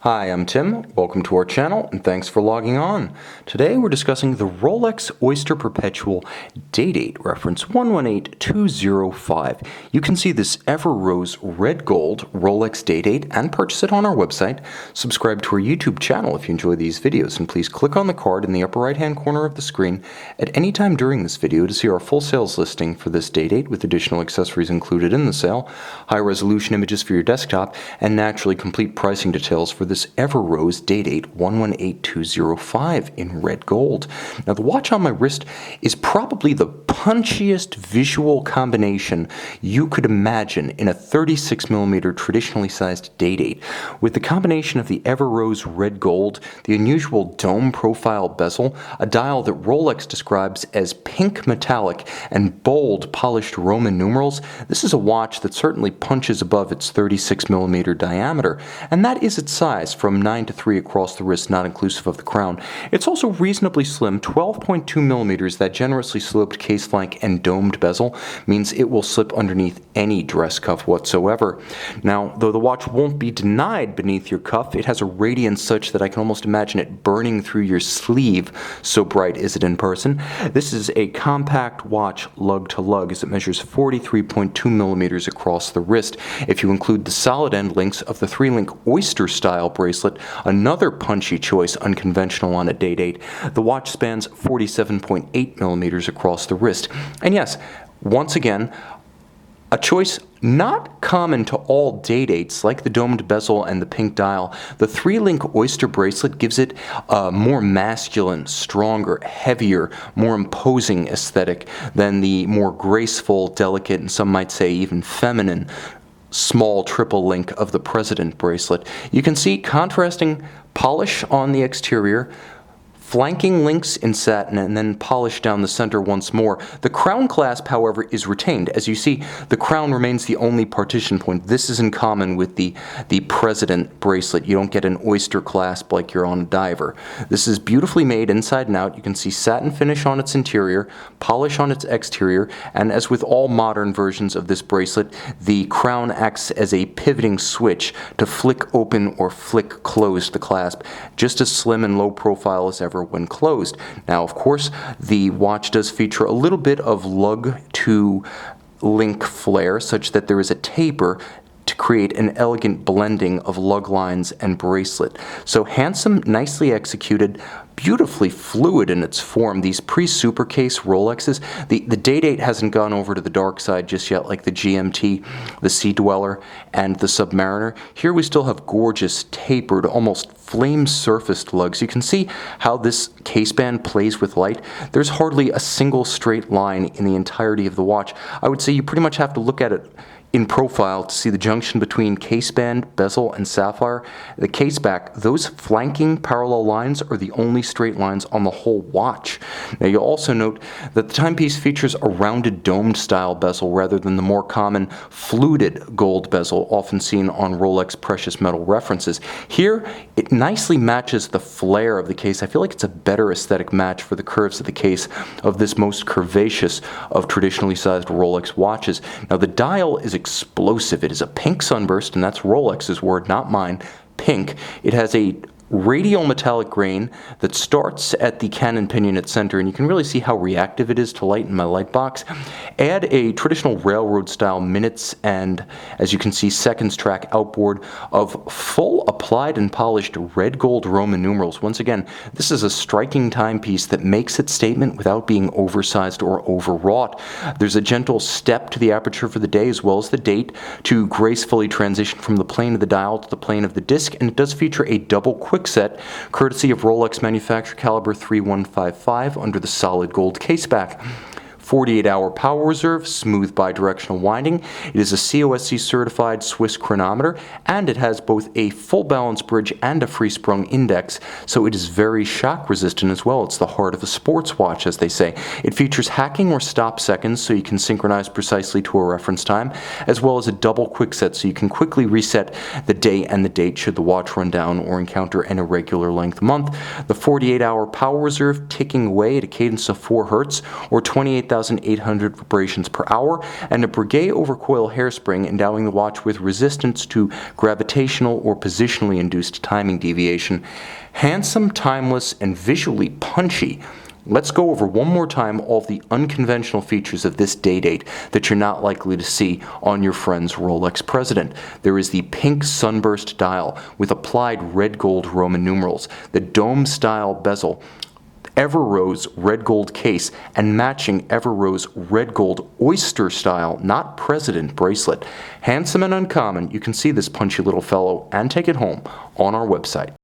Hi, I'm Tim. Welcome to our channel and thanks for logging on. Today we're discussing the Rolex Oyster Perpetual Day-Date reference 118205. You can see this Everose red gold Rolex Day-Date and purchase it on our website. Subscribe to our YouTube channel if you enjoy these videos, and please click on the card in the upper right hand corner of the screen at any time during this video to see our full sales listing for this Day-Date with additional accessories included in the sale, high resolution images for your desktop, and naturally complete pricing details for this Everose Day-Date 118205 in red gold. Now the watch on my wrist is probably the punchiest visual combination you could imagine in a 36mm traditionally sized Day-Date. With the combination of the Everose red gold, the unusual dome profile bezel, a dial that Rolex describes as pink metallic, and bold polished Roman numerals, this is a watch that certainly punches above its 36mm diameter, and that is its size, from 9 to 3 across the wrist, not inclusive of the crown. It's also reasonably slim, 12.2mm. That generously sloped case flank and domed bezel means it will slip underneath any dress cuff whatsoever. Now, though the watch won't be denied beneath your cuff, it has a radiance such that I can almost imagine it burning through your sleeve, so bright is it in person. This is a compact watch lug-to-lug, as it measures 43.2mm across the wrist. If you include the solid end links of the 3-link Oyster style bracelet, another punchy choice unconventional on a Day-Date, the watch spans 47.8mm across the wrist. And yes, once again, a choice not common to all Day-Dates, like the domed bezel and the pink dial. The 3-link Oyster bracelet gives it a more masculine, stronger, heavier, more imposing aesthetic than the more graceful, delicate, and some might say even feminine small triple link of the President bracelet. You can see contrasting polish on the exterior, flanking links in satin, and then polish down the center once more. The crown clasp, however, is retained. As you see, the crown remains the only partition point. This is in common with the President bracelet. You don't get an Oyster clasp like you're on a diver. This is beautifully made inside and out. You can see satin finish on its interior, polish on its exterior, and as with all modern versions of this bracelet, the crown acts as a pivoting switch to flick open or flick close the clasp, just as slim and low profile as ever when closed. Now, of course, the watch does feature a little bit of lug-to-link flair, such that there is a taper to create an elegant blending of lug lines and bracelet. So handsome, nicely executed, beautifully fluid in its form. These pre-super case Rolexes, the Day-Date hasn't gone over to the dark side just yet, like the GMT, the Sea Dweller, and the Submariner. Here we still have gorgeous, tapered, almost flame-surfaced lugs. You can see how this caseband plays with light. There's hardly a single straight line in the entirety of the watch. I would say you pretty much have to look at it in profile to see the junction between caseband, bezel, and sapphire. The caseback, those flanking parallel lines are the only straight lines on the whole watch. Now you'll also note that the timepiece features a rounded domed style bezel rather than the more common fluted gold bezel often seen on Rolex precious metal references. Here, it nicely matches the flare of the case. I feel like it's a better aesthetic match for the curves of the case of this most curvaceous of traditionally sized Rolex watches. Now the dial is explosive. It is a pink sunburst, and that's Rolex's word, not mine. Pink. It has a radial metallic grain that starts at the cannon pinion at center, and you can really see how reactive it is to light in my light box. Add a traditional railroad style minutes and, as you can see, seconds track outboard of full applied and polished red gold Roman numerals. Once again, this is a striking timepiece that makes its statement without being oversized or overwrought. There's a gentle step to the aperture for the day as well as the date to gracefully transition from the plane of the dial to the plane of the disc, and it does feature a double quick set, courtesy of Rolex manufacturer caliber 3155 under the solid gold caseback. 48-hour power reserve, smooth bidirectional winding. It is a COSC certified Swiss chronometer, and it has both a full balance bridge and a free sprung index, so it is very shock resistant as well. It's the heart of a sports watch, as they say. It features hacking or stop seconds, so you can synchronize precisely to a reference time, as well as a double quick set, so you can quickly reset the day and the date should the watch run down or encounter an irregular length month. The 48-hour power reserve ticking away at a cadence of 4 Hz or 28,000 28,800 vibrations per hour, and a Breguet overcoil hairspring endowing the watch with resistance to gravitational or positionally induced timing deviation. Handsome, timeless, and visually punchy. Let's go over one more time all of the unconventional features of this Day-Date that you're not likely to see on your friend's Rolex President. There is the pink sunburst dial with applied red gold Roman numerals, the dome-style bezel, Everose red gold case, and matching Everose red gold Oyster style, not President bracelet. Handsome and uncommon, you can see this punchy little fellow and take it home on our website.